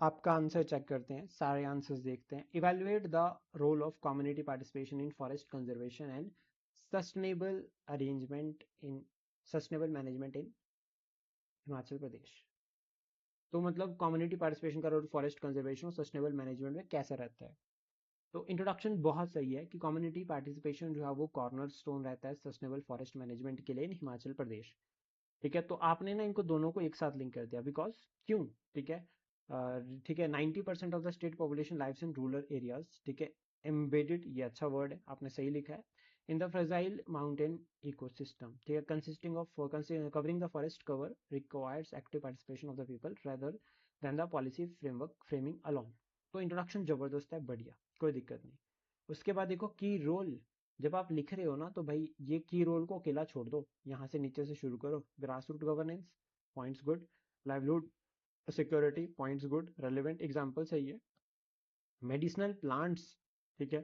आपका answer check करते हैं, सारे आंसर्स देखते हैं। Evaluate the role of community participation in forest conservation and sustainable arrangement in sustainable management in Himachal Pradesh. तो मतलब कम्युनिटी पार्टिसिपेशन का रोल फॉरेस्ट कंजर्वेशन और सस्टेनेबल मैनेजमेंट में कैसा रहता है। तो इंट्रोडक्शन बहुत सही है कि कम्युनिटी पार्टिसिपेशन जो है वो कॉर्नर स्टोन रहता है सस्टेनेबल फॉरेस्ट मैनेजमेंट के लिए इन हिमाचल प्रदेश। ठीक है, तो आपने ना इनको दोनों को एक साथ लिंक कर दिया, बिकॉज क्यों, ठीक है, ठीक है, 90% of the state population lives in rural areas, ठीक है, एम्बेडेड, ये अच्छा वर्ड है, आपने सही लिखा है, in the fragile mountain ecosystem, ठीक है, consisting of covering the forest cover requires active participation of the people rather than the policy framework framing along. तो इंट्रोडक्शन जबरदस्त है, बढ़िया, कोई दिक्कत नहीं। उसके बाद देखो की रोल, जब आप लिख रहे हो ना तो भाई ये की रोल को अकेला छोड़ दो, यहाँ से नीचे से शुरू करो। Grass root governance, points good. Livelihood security, points good. Relevant example सही है। मेडिसिनल प्लांट्स, ठीक है,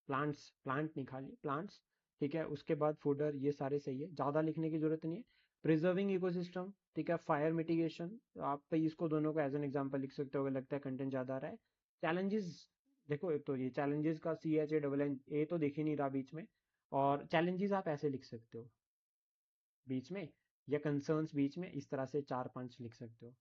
प्लांट्स, प्लांट नहीं खाली प्लांट्स, ठीक है। उसके बाद फूडर, ये सारे सही है, ज़्यादा लिखने की जरूरत नहीं है। प्रिजर्विंग इकोसिस्टम, ठीक है, फायर मिटिगेशन, आप तो इसको दोनों को एज एन एग्जाम्पल लिख सकते हो अगर लगता है कंटेंट ज़्यादा आ रहा है। चैलेंजेस, देखो एक तो ये चैलेंजेस का CHANN तो दिख ही नहीं रहा बीच में, और चैलेंजेस आप ऐसे लिख सकते हो बीच में, या कंसर्न्स बीच में, इस तरह से 4-5 लिख सकते हो।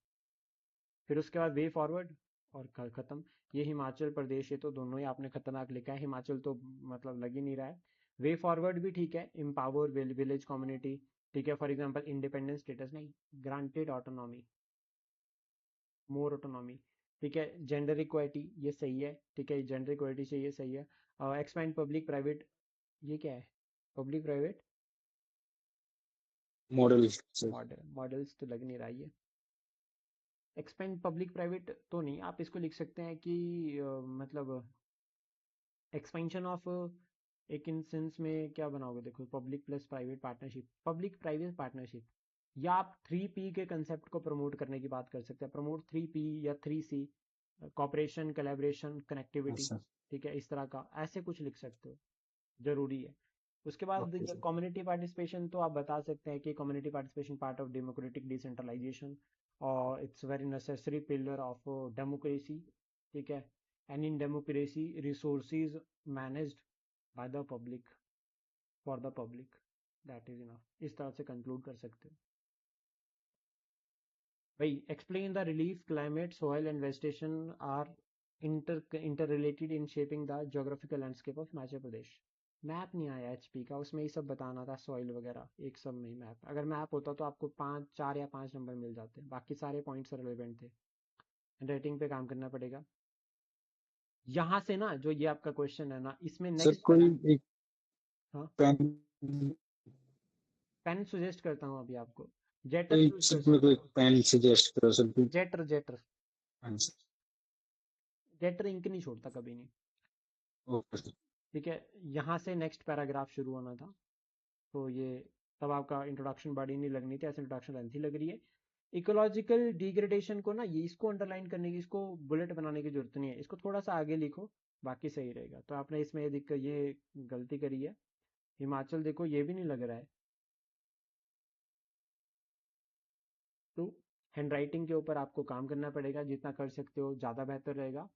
फिर उसके बाद वे फॉरवर्ड और खत्म। ये हिमाचल प्रदेश, ये तो दोनों ही आपने खतरनाक लिखा है, हिमाचल तो मतलब लग ही नहीं रहा है। वे फॉरवर्ड भी ठीक है, एम्पावर विलेज कम्युनिटी, ठीक है, फॉर एग्जांपल इंडिपेंडेंस स्टेटस नहीं, ग्रांटेड ऑटोनॉमी, मोर ऑटोनॉमी, ठीक है। जेंडर इक्वालिटी, ये सही है, ठीक है, जेंडर इक्वालिटी से ये सही है। एक्सपैंड पब्लिक प्राइवेट, ये क्या है, पब्लिक प्राइवेट मॉडल से। मॉडल्स तो लग नहीं रहा है ये। एक्सपेंड पब्लिक प्राइवेट तो नहीं, आप इसको लिख सकते हैं कि मतलब एक्सपेंशन ऑफ, एक इंस्टेंस में क्या बनाओगे, देखो public plus private partnership, public private partnership, या आप 3P के कंसेप्ट को प्रमोट करने की बात कर सकते हैं, प्रमोट 3P या 3C, कॉपरेशन, कोलैबोरेशन, कनेक्टिविटी, अच्छा। ठीक है, इस तरह का ऐसे कुछ लिख सकते हो, जरूरी है। उसके बाद ओके सर। कम्युनिटी पार्टिसिपेशन, तो आप बता सकते हैं कि community participation part of democratic decentralisation और it's very necessary pillar of democracy, ठीक है, and in democracy resources managed by the public for the public, that is enough, इस तरह से कंक्लूड कर सकते हो भाई। Explain the relief climate soil and vegetation are inter related in shaping the geographical landscape of Himachal Pradesh. Map नहीं आया HP का, उसमें ही सब बताना था, सॉइल वगैरह एक सब में ही मैप, अगर मैप होता तो आपको 4 या 5 नंबर मिल जाते, बाकी सारे पॉइंट्स रेलिवेंट थे। राइटिंग पे काम करना पड़ेगा। यहाँ से ना जो ये आपका क्वेश्चन है ना, इसमें सर नेक्स्ट कोई पैरा, एक हाँ, पेन, पेन सजेस्ट करता हूँ अभी आपको, जेटर कोई यूज कर सर मेरे को सकते एक हो। पेन सजेस्ट करो सर कोई। जेटर जेटर हाँ सर। जेटर इंक नहीं छोड़ता कभी नहीं, ओके सर। ठीक है। यहाँ से नेक्स्ट पैराग्राफ शुरू होना था, तो ये तब आपका इंट्रोडक्शन बड़ी नहीं लगनी थी, ऐसे इंट्रोडक्शन लेंथी लग रही है। इकोलॉजिकल डिग्रेडेशन को ना, ये इसको अंडरलाइन करने की, इसको बुलेट बनाने की जरूरत नहीं है, इसको थोड़ा सा आगे लिखो, बाकी सही रहेगा। तो आपने इसमें ये दिक्कत, ये गलती करी है। हिमाचल देखो ये भी नहीं लग रहा है, तो हैंड राइटिंग के ऊपर आपको काम करना पड़ेगा, जितना कर सकते हो ज़्यादा बेहतर रहेगा।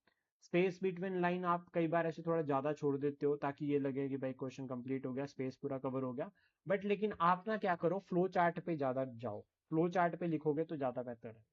स्पेस बिटवीन लाइन आप कई बार ऐसे थोड़ा ज़्यादा छोड़ देते हो ताकि ये लगे कि भाई क्वेश्चन कंप्लीट हो गया, स्पेस पूरा कवर हो गया, बट लेकिन आप ना क्या करो, फ्लो चार्ट पे ज़्यादा जाओ, फ्लो चार्ट पे लिखोगे तो ज़्यादा बेहतर है।